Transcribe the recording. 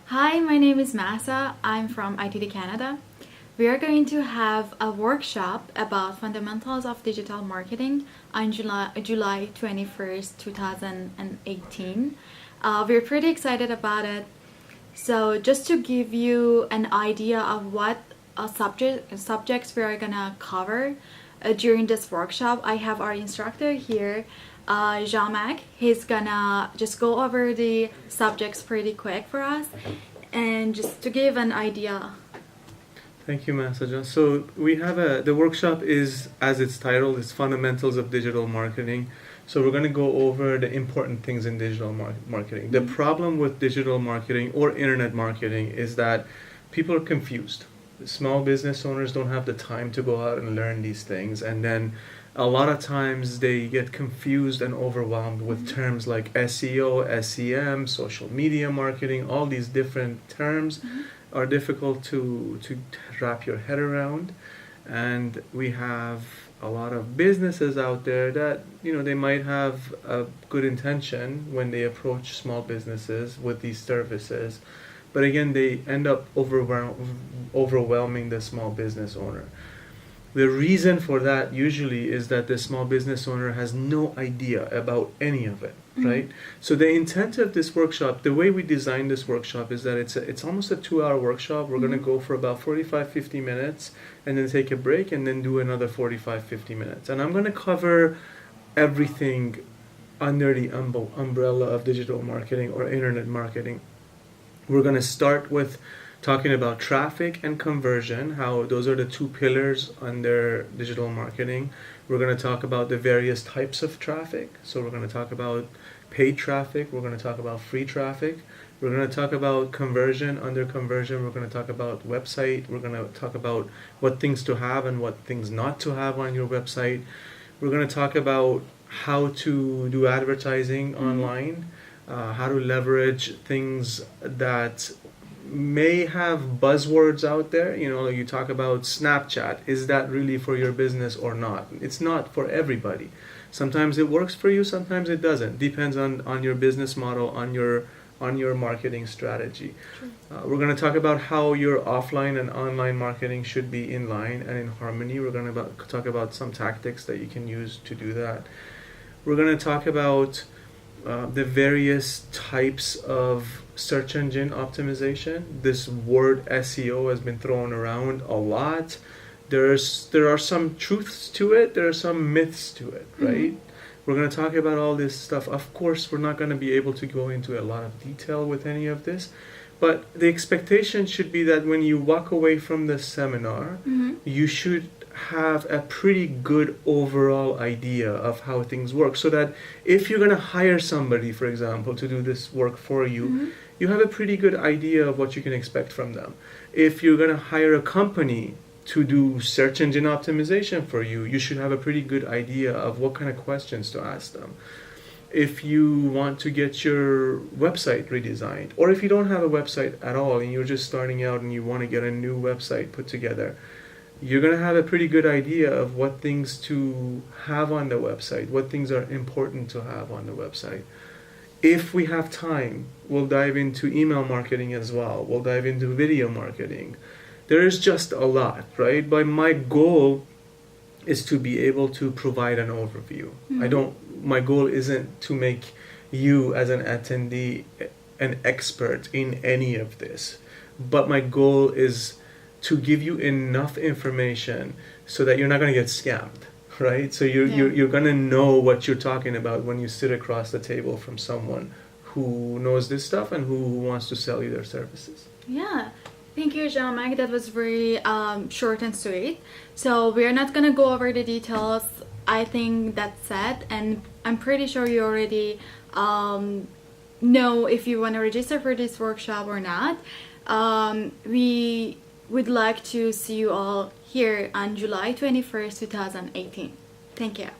Hi, my name is Masa. I'm from ITD Canada. We are going to have a workshop about fundamentals of digital marketing on July 21st, 2018. We're pretty excited about it. So just to give you an idea of what subjects we are gonna cover during this workshop, I have our instructor here, Jean-Marc. He's gonna just go over the subjects pretty quick for us, and just to give an idea. Thank you, Masajan. So we have the workshop is, as its title, is Fundamentals of Digital Marketing. So we're going to go over the important things in digital marketing. The problem with digital marketing or internet marketing is that people are confused. Small business owners don't have the time to go out and learn these things, and then a lot of times they get confused and overwhelmed with terms like SEO, SEM, social media marketing. All these different terms are difficult to wrap your head around, and we have a lot of businesses out there that they might have a good intention when they approach small businesses with these services, but again they end up overwhelming the small business owner. The reason for that usually is that the small business owner has no idea about any of it, right? So the intent of this workshop, the way we designed this workshop, is that it's almost a 2-hour workshop. We're going to go for about 45-50 minutes and then take a break and then do another 45-50 minutes. And I'm going to cover everything under the umbrella of digital marketing or internet marketing. We're going to start with talking about traffic and conversion, how those are the two pillars under digital marketing. We're going to talk about the various types of traffic. So we're going to talk about paid traffic. We're going to talk about free traffic. We're going to talk about conversion. Under conversion, we're going to talk about website. We're going to talk about what things to have and what things not to have on your website. We're going to talk about how to do advertising online, how to leverage things that may have buzzwords out there. You talk about Snapchat. Is that really for your business or not? It's not for everybody. Sometimes it works for you, sometimes it doesn't. Depends on your business model, on your marketing strategy. We're going to talk about how your offline and online marketing should be in line and in harmony. We're going to talk about some tactics that you can use to do that. We're going to talk about the various types of search engine optimization. This word SEO has been thrown around a lot. There are some truths to it, there are some myths to it, right? We're going to talk about all this stuff. Of course, we're not going to be able to go into a lot of detail with any of this, but the expectation should be that when you walk away from the seminar, you should have a pretty good overall idea of how things work, so that if you're going to hire somebody, for example, to do this work for you, you have a pretty good idea of what you can expect from them. If you're going to hire a company to do search engine optimization for you, you should have a pretty good idea of what kind of questions to ask them. If you want to get your website redesigned, or if you don't have a website at all and you're just starting out and you want to get a new website put together, you're going to have a pretty good idea of what things to have on the website, what things are important to have on the website. If we have time, we'll dive into email marketing as well. We'll dive into video marketing. There is just a lot, right? But my goal is to be able to provide an overview. My goal isn't to make you as an attendee an expert in any of this. But my goal is to give you enough information so that you're not going to get scammed, right? So you're going to know what you're talking about when you sit across the table from someone who knows this stuff and who wants to sell you their services. Yeah. Thank you, Jean-Marc. That was very short and sweet. So we're not going to go over the details. I think that's set, and I'm pretty sure you already know if you want to register for this workshop or not. We would like to see you all here on July 21st, 2018. Thank you.